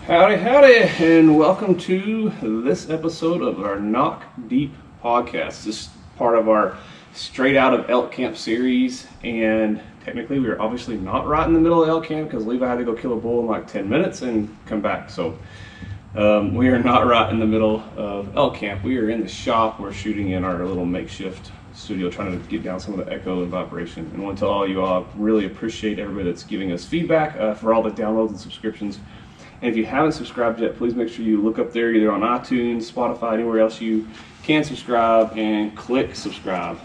Howdy, howdy, and welcome to this episode of our Nock Deep podcast. This is part of our Straight Out of Elk Camp series, and technically we are obviously not right in the middle of elk camp because Levi had to go kill a bull in like 10 minutes and come back. So we are not right in the middle of elk camp. We are in the shop. We're shooting in our little makeshift studio, trying to get down some of the echo and vibration. And I want to tell all you all, really appreciate everybody that's giving us feedback for all the downloads and subscriptions. And if you haven't subscribed yet, please make sure you look up there either on iTunes, Spotify, anywhere else you can subscribe, and click subscribe,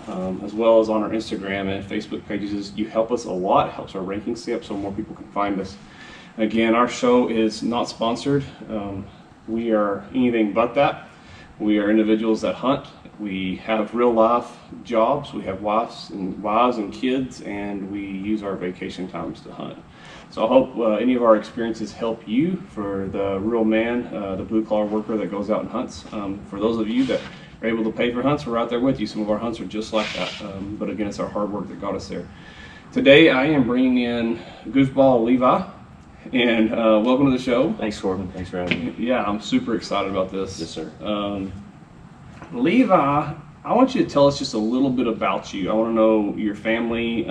as well as on our Instagram and Facebook pages. You help us a lot. It helps our rankings stay up so more people can find us. Again, our show is not sponsored. We are anything but that. We are individuals that hunt. We have real life jobs. We have wives and kids, and we use our vacation times to hunt. So I hope any of our experiences help you for the real man, the blue collar worker that goes out and hunts. For those of you that are able to pay for hunts, we're out there with you. Some of our hunts are just like that. But again, it's our hard work that got us there. Today I am bringing in Goofball Levi, and welcome to the show. Thanks, Corbin. Thanks for having me. Yeah, I'm super excited about this. Yes, sir. Levi, I want you to tell us just a little bit about you. I want to know your family.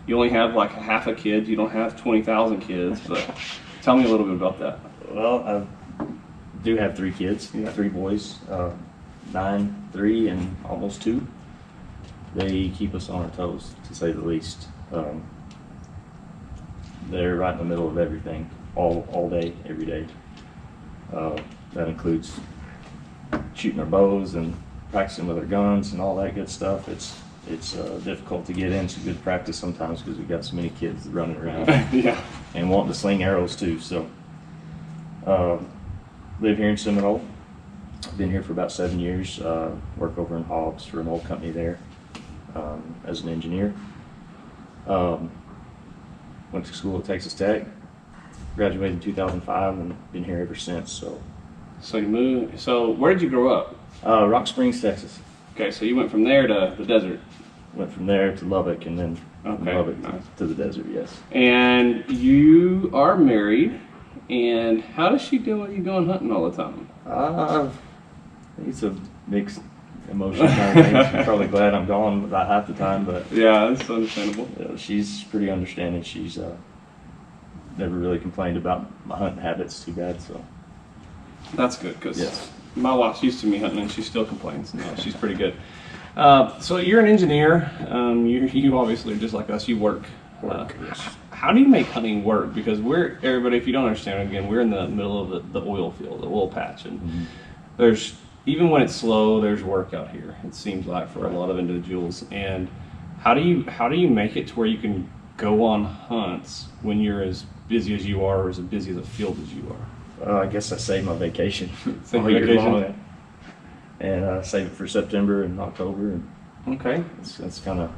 You only have like half a kid. You don't have 20,000 kids, but tell me a little bit about that. Well, I do have 3 kids, 3 boys, 9, 3, and almost 2. They keep us on our toes, to say the least. They're right in the middle of everything, all day, every day. That includes shooting our bows and practicing with our guns and all that good stuff. It's difficult to get into good practice sometimes because we've got so many kids running around Yeah. and wanting to sling arrows too. So, live here in Seminole. I've been here for about 7 years. Work over in Hobbs for an old company there as an engineer. Went to school at Texas Tech. Graduated in 2005 and been here ever since. So you moved. So where did you grow up? Rock Springs, Texas. Okay, so you went from there to the desert. Went from there to Lubbock, and then from Lubbock nice. to the desert, yes. And you are married, and how does she do when you going hunting all the time? I think it's a mixed emotion kind of thing. She's probably glad I'm gone about half the time, but Yeah, that's understandable. she's pretty understanding. She's never really complained about my hunting habits too bad, so. That's good, because Yes. my wife's used to me hunting, and she still complains. No, she's pretty good. So you're an engineer. You obviously, just like us, you work. Yes. How do you make hunting work? Because everybody, if you don't understand, again, we're in the middle of the oil field, the oil patch, and there's, even when it's slow, there's work out here. It seems like for a lot of individuals. And how do you make it to where you can go on hunts when you're as busy as you are, or as busy as a field as you are? I guess I save my vacation. Save all your year vacation? long, and save it for September and October. And Okay. that's kind of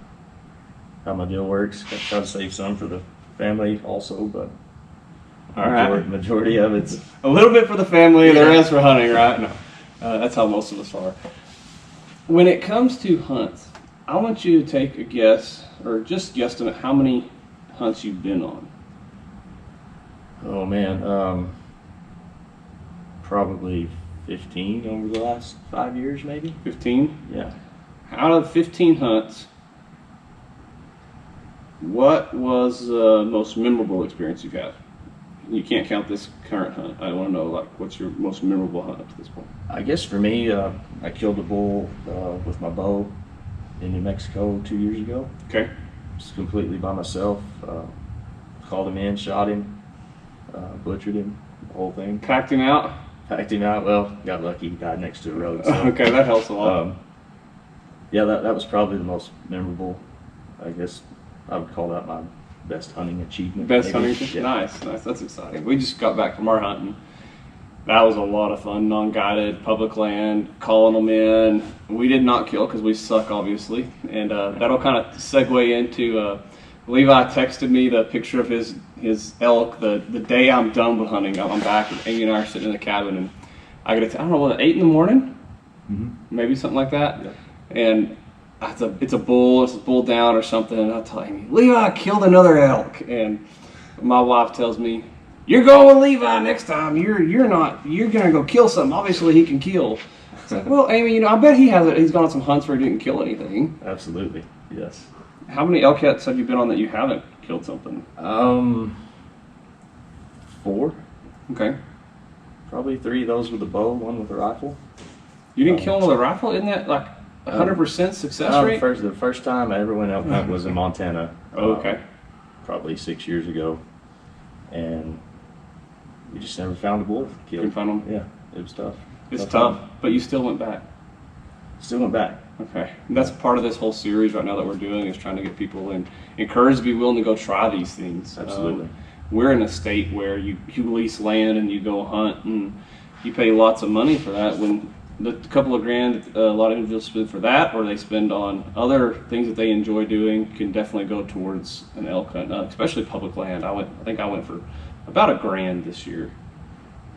how my deal works. I try to save some for the family also, but All right. majority of it's A little bit for the family, the rest for hunting, right? No. That's how most of us are. When it comes to hunts, I want you to take a guess, or just guesstimate how many hunts you've been on. Oh man, probably 15 over the last 5 years, maybe. 15? Yeah. Out of 15 hunts, what was the most memorable experience you've had? You can't count this current hunt. I want to know, like, what's your most memorable hunt up to this point? I guess for me, I killed a bull with my bow in New Mexico 2 years ago. Okay. Just completely by myself. Called him in, shot him, butchered him, the whole thing. Packed him out? Packed him out. Well, got lucky. He died next to a road. So. Okay, that helps a lot. Yeah, that was probably the most memorable. I guess I would call that my best hunting achievement. Best maybe. hunting? Yeah. Nice. That's exciting. We just got back from our hunting. That was a lot of fun. Non-guided, public land, calling them in. We did not kill because we suck, obviously. And that'll kind of segue into Levi texted me the picture of his elk the day I'm done with hunting. I'm back, and Amy and I are sitting in the cabin, and I don't know, what, 8 in the morning? Maybe something like that. Yeah. And it's a bull down or something, and I tell Amy, Levi killed another elk. And my wife tells me, you're going with Levi next time. You're gonna go kill something. Obviously, he can kill. It's like, well, Amy, I bet he's gone on some hunts where he didn't kill anything. Absolutely, yes. How many elk hunts have you been on that you haven't killed something? 4. Okay. Probably 3 of those with a bow, 1 with a rifle. You didn't kill him with a rifle? Isn't that like 100% success rate? The first time I ever went elk hunting was in Montana. Oh, okay. Probably 6 years ago, and we just never found a bull. Couldn't find them? Yeah, it was tough. It's tough, but you still went back. Still went back. Okay. And that's part of this whole series right now that we're doing is trying to get people encouraged to be willing to go try these things. Absolutely. We're in a state where you lease land and you go hunt and you pay lots of money for that when the couple of grand a lot of individuals spend for that or they spend on other things that they enjoy doing can definitely go towards an elk hunt, especially public land. I think I went for about $1,000 this year.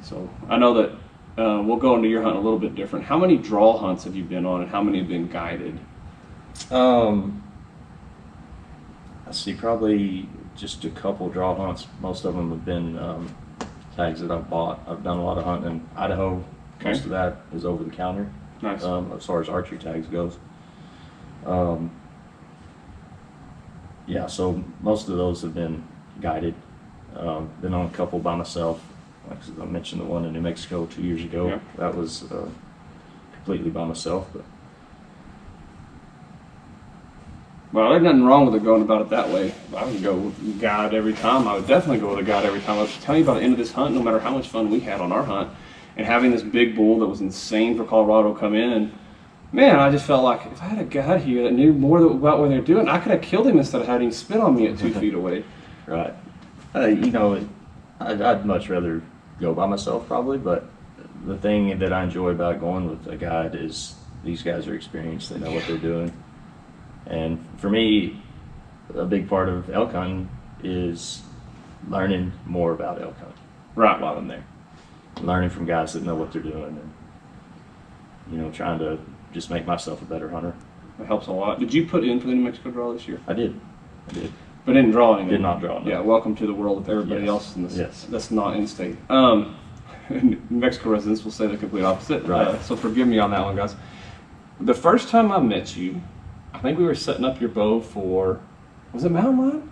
So I know that we'll go into your hunt a little bit different. How many draw hunts have you been on and how many have been guided? I see probably just a couple draw hunts. Most of them have been tags that I've bought. I've done a lot of hunting in Idaho. Okay. Most of that is over the counter. Nice. As far as archery tags goes. Yeah, so most of those have been guided. Been on a couple by myself. Like I mentioned the one in New Mexico 2 years ago. Yeah. That was completely by myself. But Well, there's nothing wrong with it going about it that way. I would go with a guide every time. I would definitely go with a guide every time. I was telling you about the end of this hunt, no matter how much fun we had on our hunt, and having this big bull that was insane for Colorado come in, man, I just felt like if I had a guide here that knew more about what they're doing, I could have killed him instead of having him spit on me at 2 feet away. right, I'd much rather go by myself probably, but the thing that I enjoy about going with a guide is these guys are experienced. They know what they're doing. And for me, a big part of elk hunting is learning more about elk hunting. Right. While I'm there, learning from guys that know what they're doing, and trying to just make myself a better hunter. It helps a lot. Did you put in for the New Mexico draw this year? I did. But didn't draw anything. Did not draw. No. Yeah, welcome to the world with everybody Yes. else in this. Yes. That's not in state. New Mexico residents will say the complete opposite. Right. So forgive me on that one, guys. The first time I met you, I think we were setting up your bow for, was it mountain lion?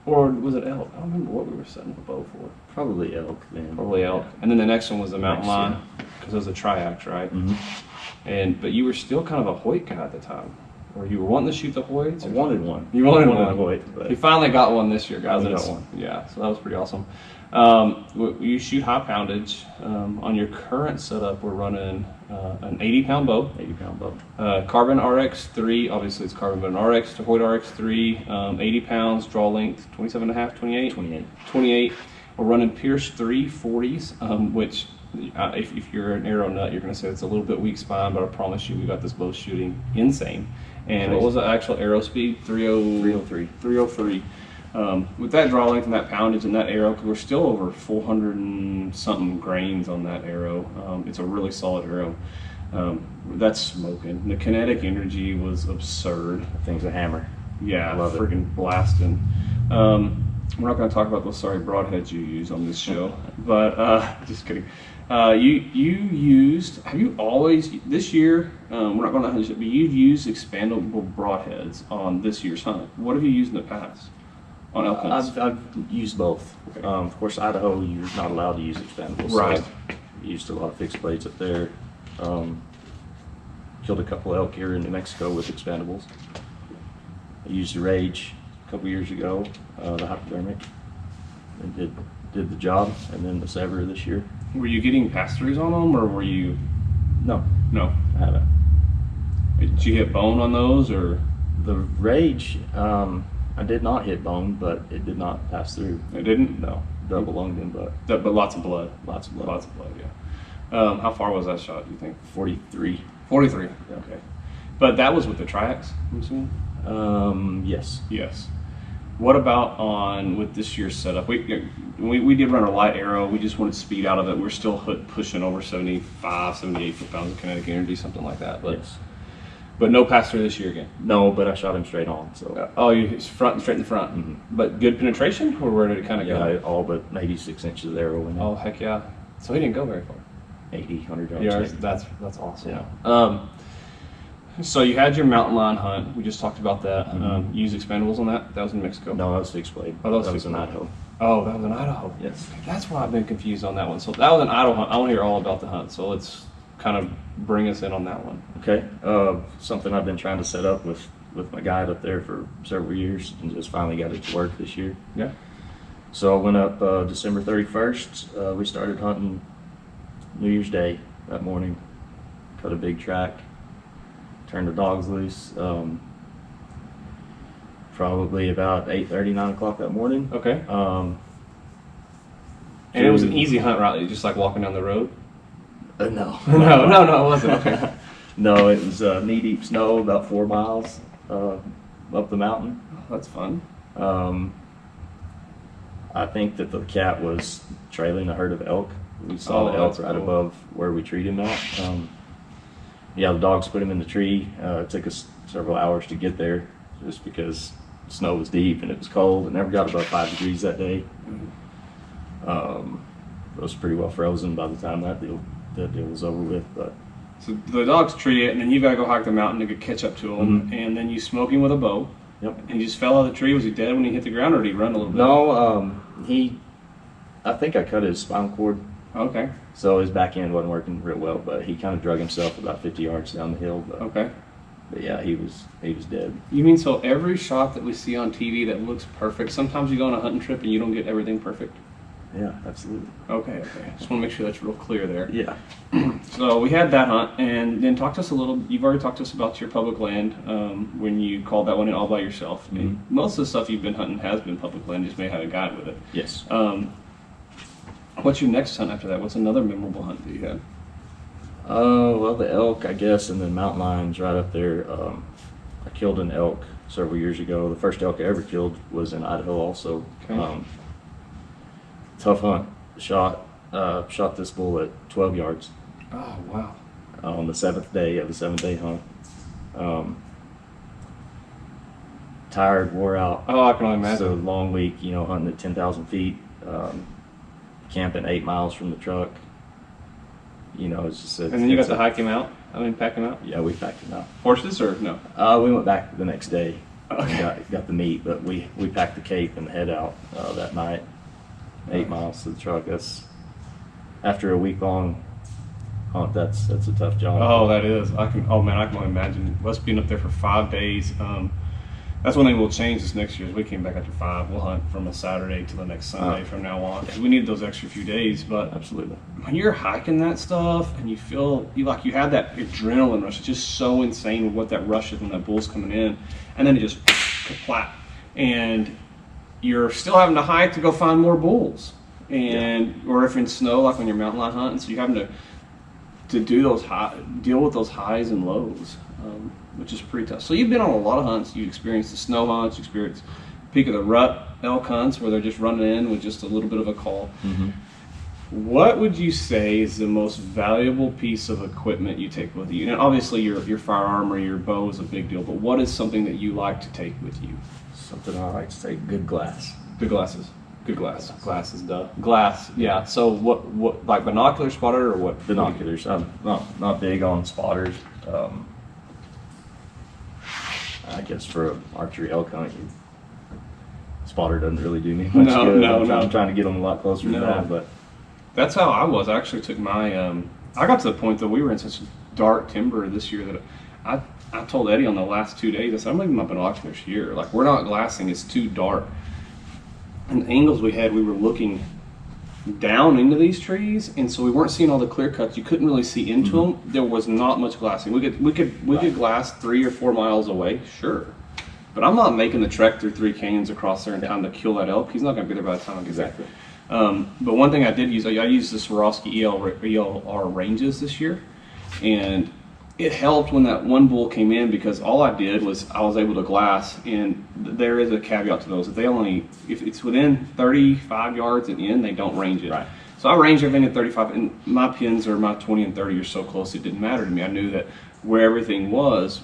Or was it elk? I don't remember what we were setting up a bow for. Probably elk then. Probably elk. And then the next one was the mountain lion, because it was a triax, right? Mm-hmm. But you were still kind of a Hoyt guy at the time. Or you were wanting to shoot the Hoyts? I wanted one. You wanted one. Hoyt, but He finally got one this year, guys. Finally got one. Yeah, so that was pretty awesome. You shoot high poundage. On your current setup, we're running an 80-pound bow. 80-pound bow. Carbon RX3, obviously it's carbon, but an RX to Hoyt RX3, 80 pounds, draw length 27.5, 28? 28. We're running Pierce 340s, which if you're an arrow nut, you're going to say it's a little bit weak spine, but I promise you we got this bow shooting insane. And what was the actual arrow speed? 303. 303. With that draw length and that poundage and that arrow, because we're still over 400 and something grains on that arrow. It's a really solid arrow. That's smoking. The kinetic energy was absurd. That thing's a hammer. Yeah, I love it. freaking blasting. We're not going to talk about those sorry broadheads you use on this show, but just kidding. Have you always, this year, we're not going to hunt, but you've used expandable broadheads on this year's hunt. What have you used in the past on elk hunts? I've used both. Okay. Of course, Idaho, you're not allowed to use expendables. Right. So I used a lot of fixed blades up there. Killed a couple elk here in New Mexico with expendables. I used the Rage a couple years ago, the hypodermic, and did the job, and then the Sever this year. Were you getting pass-throughs on them, or were you? No, No. I haven't. Did you hit bone on those, or? The Rage, I did not hit bone, but it did not pass through. It didn't? No, double lunged in, but But lots of blood. lots of blood. Lots of blood, yeah. How far was that shot, do you think? 43. 43. Yeah. Okay. But that was with the triax, I'm assuming? Yes. Yes. What about with this year's setup? We did run a light arrow. We just wanted speed out of it. We're still pushing over 75, 78 foot-pounds of kinetic energy, something like that. But Yes. But no pass through this year again. No, but I shot him straight on. So Oh, you front and straight in the front. Mhm. But good penetration, or where did it kind of yeah, go? all but 86 inches of arrow in it. Oh heck yeah! So he didn't go very far. 80, 100 yards. Yeah, maybe. that's awesome. Yeah. So you had your mountain lion hunt. We just talked about that. Mhm. You used expendables on that. That was in Mexico. No, that was fixed blade. Oh, that was in fixed blade. Idaho. Oh, that was in Idaho. Yes. That's why I've been confused on that one. So that was an Idaho hunt. I want to hear all about the hunt. So let's kind of bring us in on that one. Okay. Something I've been trying to set up with my guide up there for several years, and just finally got it to work this year. Yeah. So I went up December 31st. We started hunting New Year's Day that morning. Cut a big track. Turned the dogs loose. Probably about 8:30, 9 o'clock that morning. Okay. And it was an easy hunt, right? Just like walking down the road. No. No, it wasn't. Okay. No, it was knee-deep snow, about 4 miles up the mountain. That's fun. I think that the cat was trailing a herd of elk. We saw the elk that's right cool. above where we treat him at. Yeah, the dogs put him in the tree. It took us several hours to get there just because snow was deep and it was cold. It never got above 5 degrees that day. It was pretty well frozen by the time that deal was over with. But So the dogs tree it, and then you gotta go hike the mountain to get catch up to him, and then you smoke him with a bow. Yep. And he just fell out of the tree. Was he dead when he hit the ground, or did he run a little bit? No, I think I cut his spinal cord. Okay. So his back end wasn't working real well, but he kind of drug himself about 50 yards down the hill. But, Okay. but yeah, he was dead. You mean so every shot that we see on TV that looks perfect, sometimes you go on a hunting trip and you don't get everything perfect? Yeah, absolutely. Okay. Just want to make sure that's real clear there. Yeah. So we had that hunt, and then talk to us a little. You've already talked to us about your public land when you called that one in all by yourself. And most of the stuff you've been hunting has been public land. You just may have a guide with it. Yes. What's your next hunt after that? What's another memorable hunt that you had? Well, the elk, I guess, and then mountain lions right up there. I killed an elk several years ago. The first elk I ever killed was in Idaho also. Okay. Tough hunt. Shot this bull at 12 yards Oh wow. on the 7th day of the 7-day hunt. Tired, wore out. Oh, I can only It's a imagine. long week, hunting at 10,000 feet, camping 8 miles from the truck. It's just. And then you got to hike him out. Pack him out. Yeah, we packed him out. Horses or no? We went back the next day. Okay. Got the meat, but we packed the cape and head out that night. 8 miles to the truck. That's after a week long hunt. That's a tough job. Oh, that is. I can only imagine. Us being up there for 5 days. That's one thing we'll change this next year. Is we came back after 5. We'll hunt from a Saturday to the next Sunday from now on. 'Cause we need those extra few days. But Absolutely. when you're hiking that stuff and you feel you have that adrenaline rush, it's just so insane with what that rush is when that bull's coming in, and then it just kaplat, and you're still having to hike to go find more bulls, or if in snow, like when you're mountain lion hunting, so you're having to do deal with those highs and lows, which is pretty tough. So you've been on a lot of hunts. You experienced the snow hunts, you experienced peak of the rut elk hunts where they're just running in with just a little bit of a call. What would you say is the most valuable piece of equipment you take with you? And obviously your firearm or your bow is a big deal, but what is something that you like to take with you? Something I like to say, good glass. Good glasses. Good glass. Glasses, duh. Glass, yeah. So what like binocular spotter or what? Binoculars. I'm not big on spotters. I guess for an archery elk hunt, spotter doesn't really do me much good. I'm trying to get them a lot closer to that, but That's how I was. I actually took my I got to the point that we were in such dark timber this year that I told Eddie on the last 2 days, I said, I'm leaving my binoculars here. Like, we're not glassing, it's too dark. And the angles we had, we were looking down into these trees, and so we weren't seeing all the clear cuts. You couldn't really see into them. There was not much glassing. We could glass 3 or 4 miles away, sure. But I'm not making the trek through 3 canyons across there in time to kill that elk. He's not going to be there by the time I get back. But one thing I did use, I used the Swarovski ELR ranges this year, and it helped when that one bull came in because all I did was I was able to glass, and there is a caveat to those. If it's within 35 yards and in, they don't range it. Right. So I ranged everything at 35, and my pins are my 20 and 30 are so close it didn't matter to me. I knew that where everything was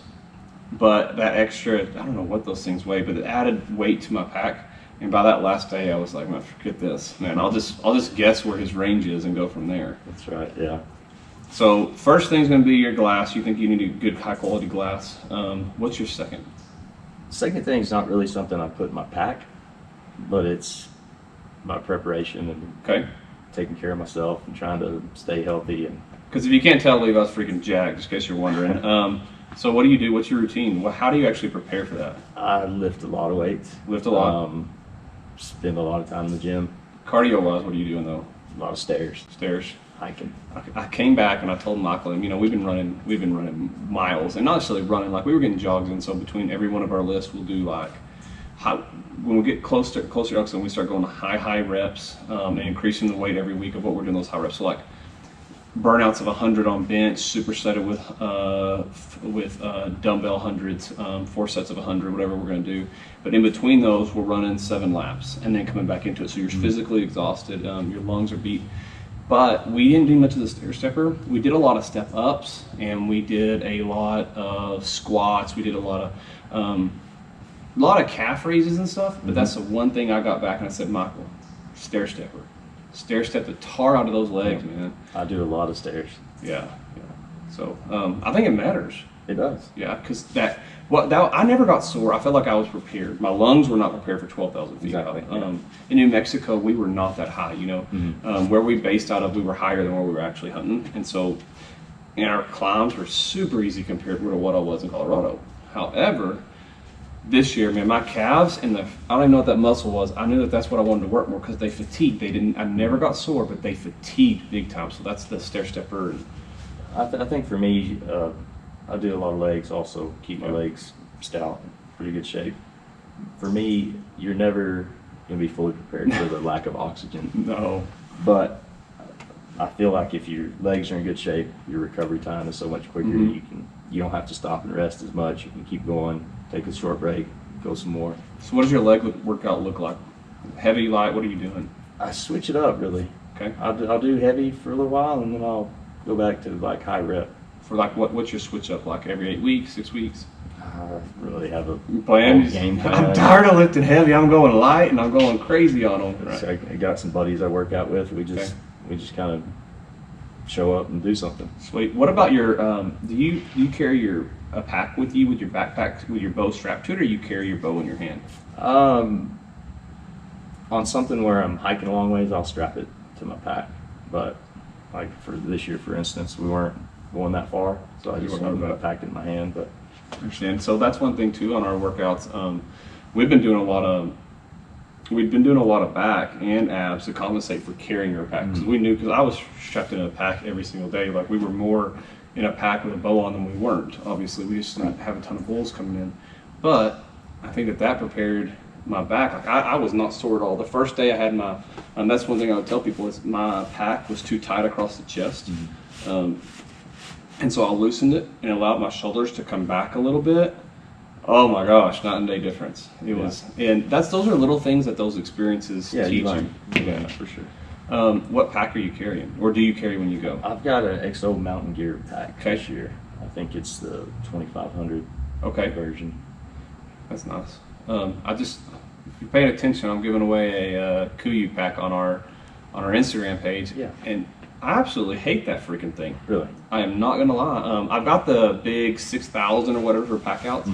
But that extra, I don't know what those things weigh, but it added weight to my pack. And by that last day, I was like, man, forget this, man. I'll just guess where his range is and go from there. That's right. Yeah. So first thing's going to be your glass. You think you need a good high quality glass. What's your second? Second thing is not really something I put in my pack, but it's my preparation and Okay. taking care of myself and trying to stay healthy. And Because if you can't tell, Levi's freaking jacked, just in case you're wondering. So what do you do? What's your routine? How do you actually prepare for that? I lift a lot of weights. Lift a lot. Spend a lot of time in the gym. Cardio-wise, what are you doing though? A lot of stairs, Stairs. hiking. I came back and I told Michael, we've been running miles, and not necessarily running, like we were getting jogs in. So between every one of our lists, we'll do like when we get closer to Oxford, we start going to high reps and increasing the weight every week of what we're doing those high reps. So like burnouts of 100 on bench, supersetted with dumbbell hundreds, 4 sets of 100, whatever we're going to do. But in between those, we're running 7 laps and then coming back into it. So you're physically exhausted, your lungs are beat. But we didn't do much of the stair stepper. We did a lot of step ups, and we did a lot of squats. We did a lot of calf raises and stuff. But that's the one thing I got back and I said, Michael, stair stepper. Stair step the tar out of those legs, man. I do a lot of stairs. Yeah. So I think it matters. It does. Yeah, because I never got sore. I felt like I was prepared. My lungs were not prepared for 12,000 feet. Exactly. In New Mexico, we were not that high. Where we based out of, we were higher than where we were actually hunting, and so our climbs were super easy compared to what I was in Colorado. However, this year, man, my calves and I don't even know what that muscle was. I knew that's what I wanted to work more because they fatigued. I never got sore, but they fatigued big time. So that's the stair stepper. I think for me, I do a lot of legs also, keep my legs stout, pretty good shape. For me, you're never going to be fully prepared for the lack of oxygen. No. But I feel like if your legs are in good shape, your recovery time is so much quicker. You don't have to stop and rest as much. You can keep going, take a short break, go some more. So what does your leg workout look like? Heavy, light, what are you doing? I switch it up really. Okay. I'll do heavy for a little while, and then I'll go back to like high rep. For like what's your switch up like? Every 8 weeks, 6 weeks? I really have a plan. Game plan. I'm tired of lifting heavy. I'm going light and I'm going crazy on them. Right. So I got some buddies I work out with. We just kind of show up and do something. Sweet. What about your? Do you carry a pack with you with your backpack with your bow strapped to it, or you carry your bow in your hand? On something where I'm hiking a long ways, I'll strap it to my pack. But like for this year, for instance, we weren't going that far, so I just packed it in my hand. But I understand. So that's one thing too on our workouts. We've been doing a lot of back and abs to compensate for carrying our pack because because I was strapped in a pack every single day. Like we were more in a pack with a bow on than we weren't. Obviously, we just didn't have a ton of bulls coming in. But I think that prepared my back. Like I was not sore at all. The first day I had that's one thing I would tell people is my pack was too tight across the chest. And so I loosened it and allowed my shoulders to come back a little bit. Oh my gosh, night and day difference. It was, and those are little things that those experiences teach you. Yeah, for sure. What pack are you carrying, or do you carry when you go? I've got an XO Mountain Gear pack this year. I think it's the 2500 version. That's nice. If you're paying attention, I'm giving away a Kuiu pack on our Instagram page. Yeah. And I absolutely hate that freaking thing. Really? I am not gonna lie. I've got the big 6,000 or whatever for pack outs.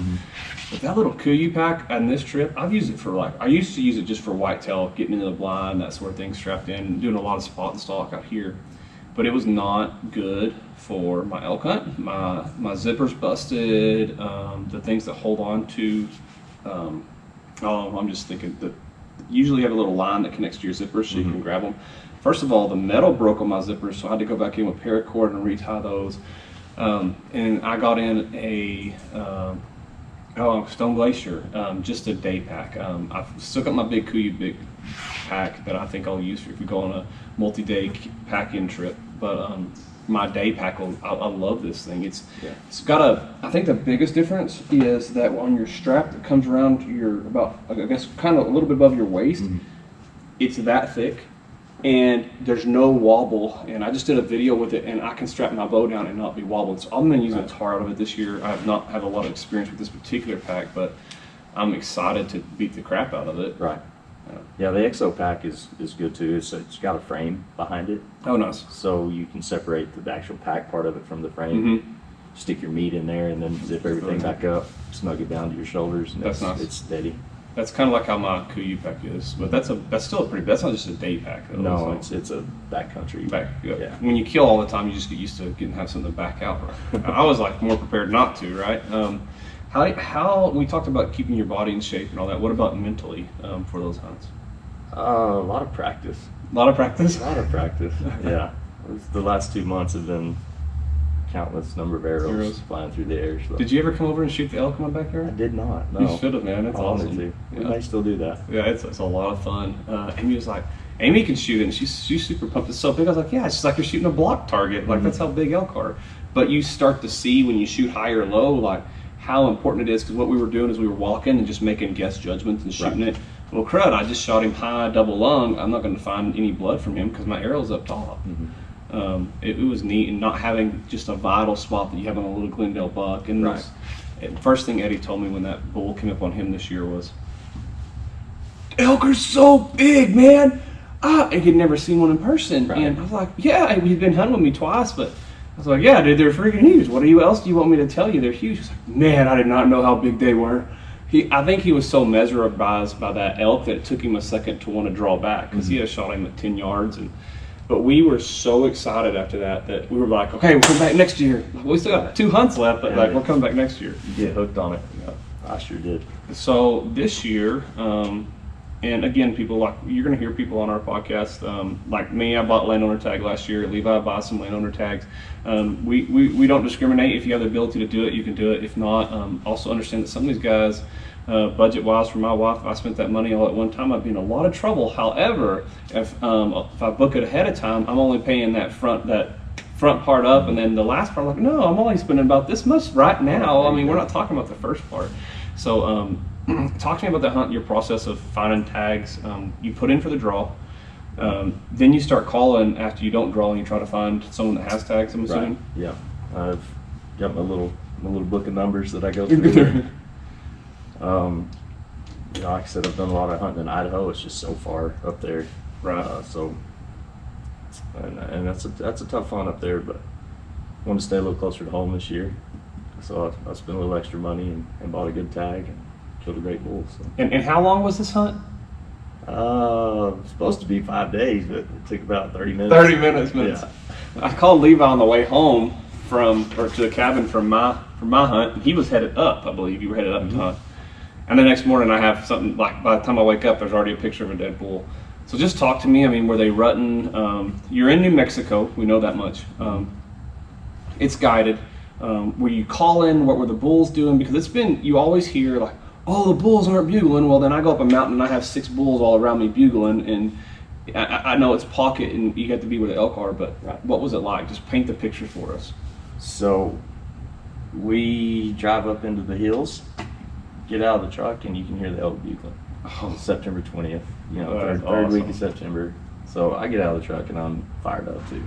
But that little Kuiu pack on this trip, I've used it for I used to use it just for whitetail, getting into the blind, that sort of thing, strapped in, doing a lot of spot and stalk out here. But it was not good for my elk hunt. My zipper's busted. The things that hold on to, I'm just thinking that usually you have a little line that connects to your zippers so you can grab them. First of all, the metal broke on my zippers, so I had to go back in with paracord and retie those. And I got in a Stone Glacier, just a day pack. I've stuck up my big Kuiu big pack that I think I'll use if we go on a multi-day pack-in trip. But my day pack, I love this thing. It's got I think the biggest difference is that on your strap that comes around your kind of a little bit above your waist, it's that thick. and there's no wobble. And I just did a video with it, and I can strap my bow down and not be wobbled. So I'm going to use a tar out of it this year. I have not had a lot of experience with this particular pack, but I'm excited to beat the crap out of it. Right. Yeah, the EXO pack is good too. It's got a frame behind it. Oh, nice. So you can separate the actual pack part of it from the frame. Stick your meat in there and then zip everything back up, snug it down to your shoulders, and That's nice. It's steady. That's kind of like how my Kuiu pack is, but that's still a pretty. That's not just a day pack though. No, it's a backcountry. Yeah. When you kill all the time, you just get used to have something to back out. I was like more prepared not to, right? How we talked about keeping your body in shape and all that. What about mentally for those hunts? A lot of practice. A lot of practice. A lot of practice. Yeah, the last 2 months have been countless number of arrows flying through the air. So. Did you ever come over and shoot the elk in my I backyard? did not. No. You should have, man. It's awesome. To. Yeah. We may still do that. Yeah, it's a lot of fun. Amy was like, Amy can shoot it, and she's super pumped. It's so big. I was like, yeah, it's just like you're shooting a block target. Like that's how big elk are. But you start to see when you shoot high or low, like how important it is. Because what we were doing is we were walking and just making guess judgments and shooting it. Well, crud, I just shot him high, double lung. I'm not going to find any blood from him because my arrow's up top. It was neat, and not having just a vital spot that you have on a little Glendale buck. And first thing Eddie told me when that bull came up on him this year was, elk are so big, man. And he'd never seen one in person. And I was like, yeah, he'd been hunting with me twice, but I was like, yeah, dude, they're freaking huge. What else do you want me to tell you? They're huge. He's like, man, I did not know how big they were. I think he was so mesmerized by that elk that it took him a second to want to draw back because he had shot him at 10 yards. But we were so excited after that we were like, okay, we'll come back next year. We still got 2 hunts left, but we're coming back next year. You get hooked on it. Yeah, I sure did. So this year, and again, people you're going to hear people on our podcast like me. I bought landowner tag last year. Levi bought some landowner tags. We don't discriminate. If you have the ability to do it, you can do it. If not, also understand that some of these guys, budget-wise, for my wife, if I spent that money all at one time, I'd be in a lot of trouble. However, if I book it ahead of time, I'm only paying that front part up, and then the last part, I'm like, no, I'm only spending about this much right now. I mean, we're not talking about the first part. So talk to me about the hunt, your process of finding tags. You put in for the draw. Then you start calling after you don't draw, and you try to find someone that has tags, I'm assuming? Yeah. I've got my little book of numbers that I go through. Like I said, I've done a lot of hunting in Idaho. It's just so far up there. Right. And that's a tough hunt up there, but I want to stay a little closer to home this year. So I spent a little extra money and bought a good tag and killed a great bull. So. And how long was this hunt? Supposed to be 5 days, but it took about 30 minutes. 30 minutes. Yeah. I called Levi on the way home to the cabin from my hunt, and he was headed up. I believe you were headed up to hunt. And the next morning, I have something like by the time I wake up, there's already a picture of a dead bull. So just talk to me. I mean, were they rutting? You're in New Mexico. We know that much. It's guided. Were you calling? What were the bulls doing? Because you always hear like, oh, the bulls aren't bugling. Well, then I go up a mountain and I have 6 bulls all around me bugling, and I know it's pocket and you got to be where the elk are, but what was it like? Just paint the picture for us. So we drive up into the hills, get out of the truck, and you can hear the elk bugling. Oh. September 20th, third week of September. So I get out of the truck and I'm fired up too,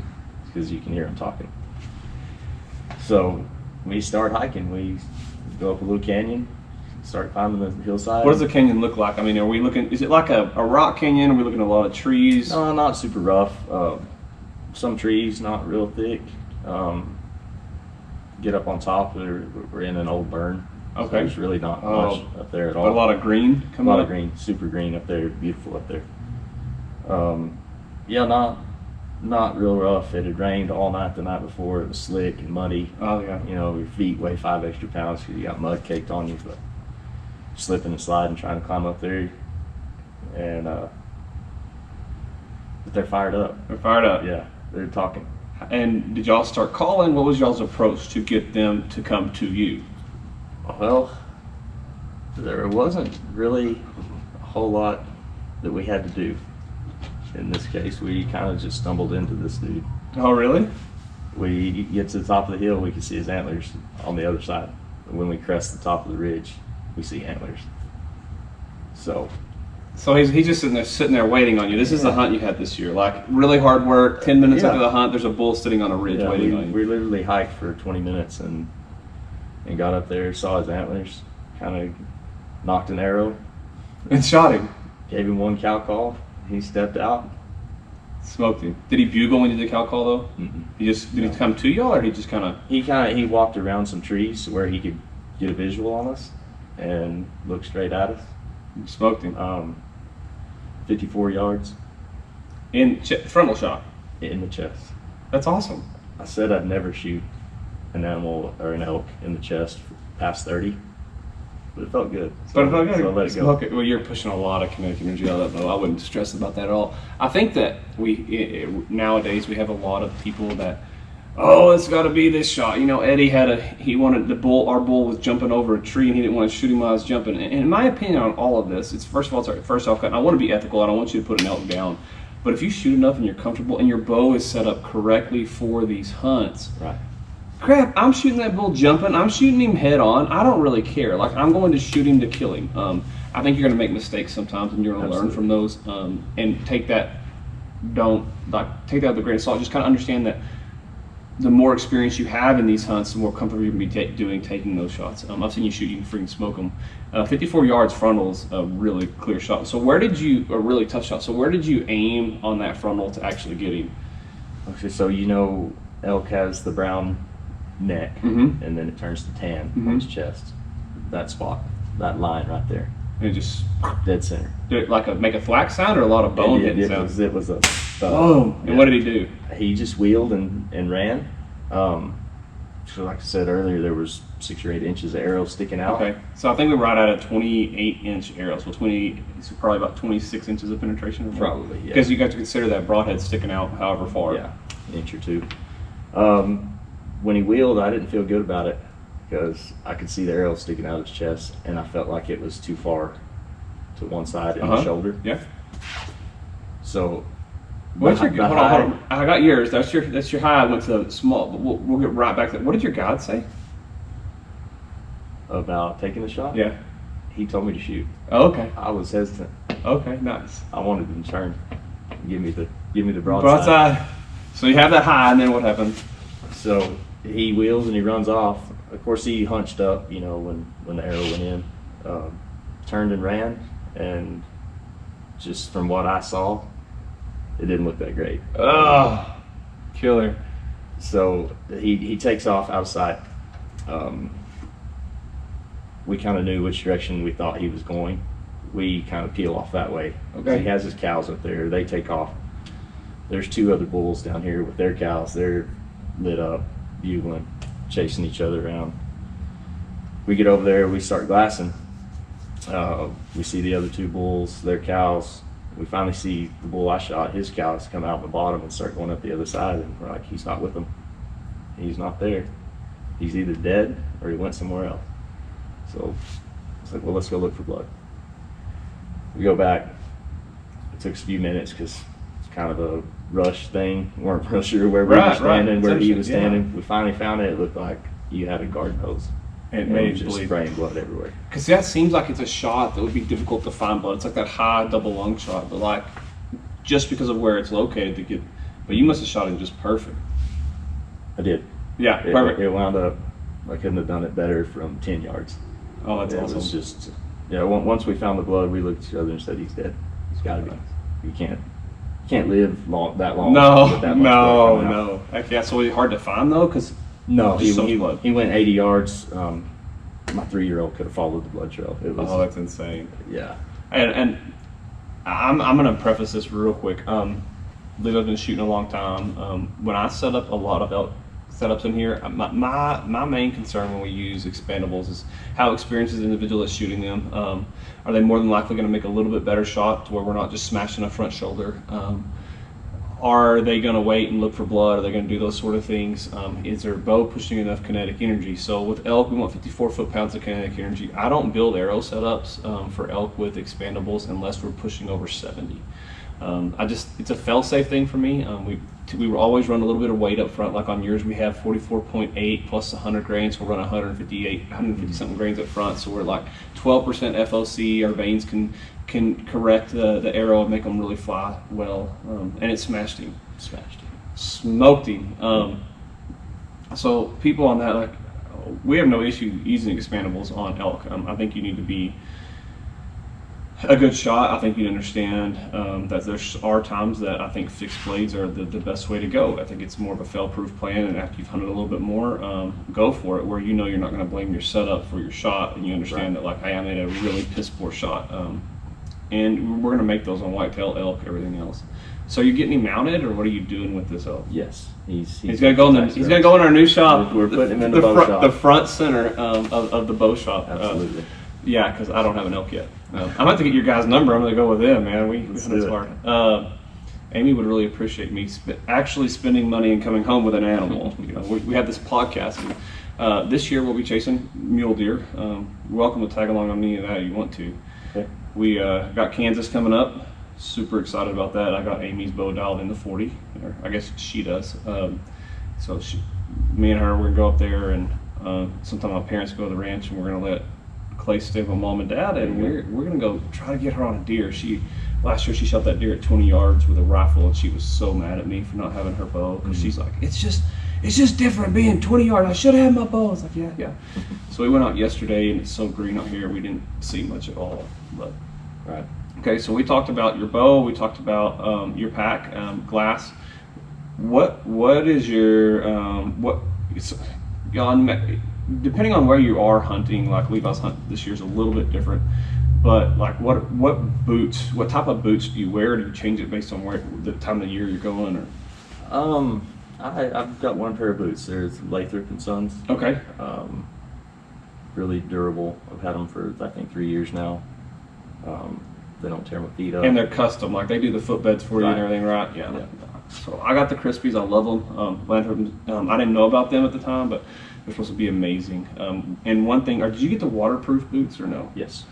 because you can hear them talking. So we start hiking. We go up a little canyon, start climbing the hillside. What does the canyon look like? I mean, is it like a rock canyon? Are we looking at a lot of trees? No, not super rough. Some trees, not real thick. Get up on top, we're in an old burn. Okay. So there's really not much up there at all. A lot of green coming up? A lot of green, super green up there, beautiful up there. Not real rough. It had rained all night the night before. It was slick and muddy. Oh, yeah. Your feet weigh 5 extra pounds because you got mud caked on you, but slipping and sliding, trying to climb up there. And, but they're fired up. They're fired up? Yeah, they're talking. And did y'all start calling? What was y'all's approach to get them to come to you? Well, there wasn't really a whole lot that we had to do. In this case, we kind of just stumbled into this dude. Oh, really? We get to the top of the hill, we can see his antlers on the other side. When we crest the top of the ridge, we see antlers. So So he's just sitting there waiting on you. This is the hunt you had this year, like really hard work. 10 minutes Yeah. after the hunt, there's a bull sitting on a ridge Yeah, waiting on you. we literally hiked for 20 minutes and got up there, saw his antlers, kind of knocked an arrow, And shot him. gave him one cow call. He stepped out. Smoked him. Did he bugle when you did the cow call though? Mm-mm. Did he come to y'all, or he just kind of? He walked around some trees where he could get a visual on us and look straight at us. Smoked him. 54 yards In frontal shot. in the chest. That's awesome. I said I'd never shoot an animal or an elk in the chest past 30, but it felt good. But if I got so I let it go. well, you're pushing a lot of kinetic energy out of that bow. I wouldn't stress about that at all. I think that nowadays we have a lot of people that, oh, it's got to be this shot. You know, Eddie he wanted the bull. Our bull was jumping over a tree, and he didn't want to shoot him while I was jumping. And in my opinion on all of this, it's first of all, it's first off, I want to be ethical. I don't want you to put an elk down. But if you shoot enough and you're comfortable and your bow is set up correctly for these hunts, Right. crap, I'm shooting that bull jumping. I'm shooting him head on. I don't really care. Like, I'm going to shoot him to kill him. I think you're going to make mistakes sometimes, and you're going to learn from those. And take that with a grain of salt. Just kind of understand that the more experience you have in these hunts, the more comfortable you're going to be taking those shots. I've seen you shoot, you can freaking smoke them. 54 yards frontal is a really clear shot. So a really tough shot. So where did you aim on that frontal to actually get him? Okay, so elk has the brown neck, Mhm. and then it turns to tan Mhm. on his chest. That spot, that line right there, And just dead center. did it make a thwack sound or a lot of bone hitting it sound? was a Oh, and what did he do? He just wheeled and ran. So like I said earlier, there was 6 or 8 inches of arrow sticking out. Okay, so I think we were right at a 28-inch arrow, so so probably about 26 inches of penetration. Or more. Probably, yeah. Because you got to consider that broadhead sticking out however far. Yeah, an inch or two. When he wheeled, I didn't feel good about it because I could see the arrow sticking out of his chest, and I felt like it was too far to one side in the shoulder. Yeah. So, What's your the hold on? I got yours. That's your high. I went to small, but we'll get right back to that. What did your God say? about taking the shot? Yeah. He told me to shoot. Oh, okay. I was hesitant. Okay, nice. I wanted him to turn, give me the broadside. Broadside. So you have that high, and then what happens? So he wheels and he runs off. Of course, he hunched up, when the arrow went in, turned and ran, and just from what I saw, it didn't look that great. Oh, killer. So he takes off out of sight. We kind of knew which direction we thought he was going. We kind of peel off that way. Okay. So he has his cows up there. They take off. There's 2 other bulls down here with their cows. They're lit up, bugling, chasing each other around. We get over there. We start glassing. We see the other 2 bulls, their cows. We finally see the bull I shot, his cows come out the bottom and start going up the other side. And we're like, he's not with them. He's not there. He's either dead or he went somewhere else. So it's like, well, let's go look for blood. We go back. It took us a few minutes because it's kind of a rush thing. We weren't real sure where we were standing, where he was standing. We finally found it. It looked like you had a garden hose. It And made it you was just believe. spraying blood everywhere. Because that seems like it's a shot that would be difficult to find blood. It's like that high double lung shot, but like just because of where it's located but you must have shot him just perfect. I did. Yeah, perfect. It wound up, I couldn't have done it better from 10 yards. Oh, that's It awesome. was just, once we found the blood, we looked at each other and said, he's dead. He's got to be. You can't live that long. No, with that much blood coming out. no. Heck yeah, so hard to find though, because No, There's so much blood. he went 80 yards. My 3-year-old could have followed the blood trail. It was, that's insane. yeah. And I'm gonna preface this real quick. Levi's been shooting a long time. When I set up a lot of elk setups in here, my main concern when we use expandables is how experienced is the individual that's shooting them. Are they more than likely going to make a little bit better shot to where we're not just smashing a front shoulder? Are they going to wait and look for blood? Are they going to do those sort of things? Is their bow pushing enough kinetic energy? So with elk, we want 54 foot-pounds of kinetic energy. I don't build arrow setups for elk with expandables unless we're pushing over 70. It's a fail-safe thing for me. we will always run a little bit of weight up front. Like on yours, we have 44.8 plus 100 grains. We'll run 150 something grains up front. So we're like 12% FOC. Our veins can correct the arrow and make them really fly well. And it smashed him. Smoked him. So people on that, like, we have no issue using expandables on elk. I think you need to be a good shot. I think you understand that there are times that I think fixed blades are the best way to go. I think it's more of a fail-proof plan, and after you've hunted a little bit more, go for it, where you know you're not going to blame your setup for your shot, and you understand that, like, hey, I made a really piss-poor shot. And we're going to make those on whitetail, elk, everything else. So you getting him mounted, or what are you doing with this elk? Yes, he's going to go in our new shop. We're putting him in the bow shop. The front center of the bow shop. Absolutely. Yeah, because I don't have an elk yet. I'm about to get your guys' number. I'm going to go with them, man. We hunted hard. Amy would really appreciate me actually spending money and coming home with an animal. You know, we have this podcast. And, this year we'll be chasing mule deer. You're welcome to tag along on any of that if you want to. Okay. We got Kansas coming up. Super excited about that. I got Amy's bow dialed in the 40. Or I guess she does. So me and her, we're going to go up there, and sometime my parents go to the ranch, and we're going to let Clay stay with Mom and Dad, and we're gonna go try to get her on a deer. Last year she shot that deer at 20 yards with a rifle, and she was so mad at me for not having her bow, because she's like, it's just different being 20 yards. I should have had my bow. I was like, yeah. So we went out yesterday, and it's so green out here we didn't see much at all. But Right. Okay, so we talked about your bow. We talked about your pack, glass. What is your depending on where you are hunting, like Levi's hunt this year is a little bit different, but like what type of boots do you wear? Do you change it based on where the time of the year you're going, or? I've got one pair of boots. There's Lathrop and Sons. Okay. Really durable. I've had them for I think 3 years now. They don't tear my feet up. And they're custom, like they do the footbeds for you and everything, right? Yeah. So I got the Crispies. I love them. I didn't know about them at the time, but they're supposed to be amazing. And one thing, did you get the waterproof boots or no? Yes.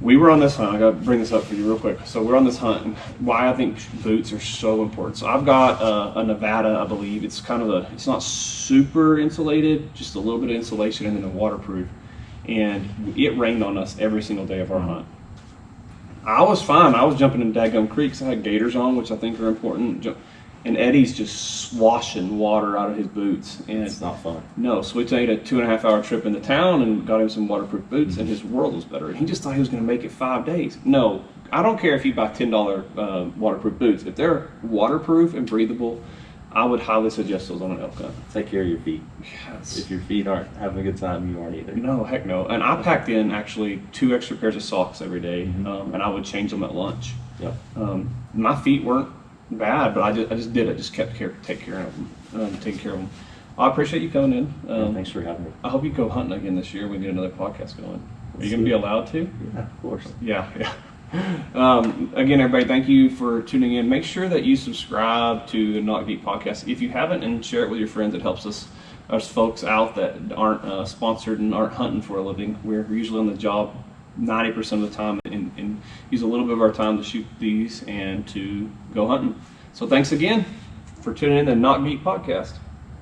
We were on this hunt. I got to bring this up for you real quick. So we're on this hunt, and why I think boots are so important. So I've got a Nevada, I believe. It's kind of it's not super insulated, just a little bit of insulation, and then a waterproof. And it rained on us every single day of our hunt. I was fine. I was jumping in daggum creeks. I had gaiters on, which I think are important. And Eddie's just swashing water out of his boots. And it's not fun. No, so we made a 2.5 hour trip into town and got him some waterproof boots, and his world was better. And he just thought he was going to make it 5 days. No, I don't care if you buy $10 waterproof boots. If they're waterproof and breathable, I would highly suggest those on an elk hunt. Take care of your feet. Yes. If your feet aren't having a good time, you aren't either. No, heck no. And I packed in actually 2 extra pairs of socks every day, and I would change them at lunch. Yep. My feet weren't bad, but I just did it. Just kept taking care of them. I appreciate you coming in. Thanks for having me. I hope you go hunting again this year. We get another podcast going. Are you going to be allowed to? Yeah, of course. Yeah. Again, everybody, thank you for tuning in. Make sure that you subscribe to the Nock Deep podcast if you haven't, and share it with your friends. It helps us folks out that aren't sponsored and aren't hunting for a living. We're usually on the job 90% of the time, and use a little bit of our time to shoot these and to go hunting. So thanks again for tuning in to the Nock Deep podcast.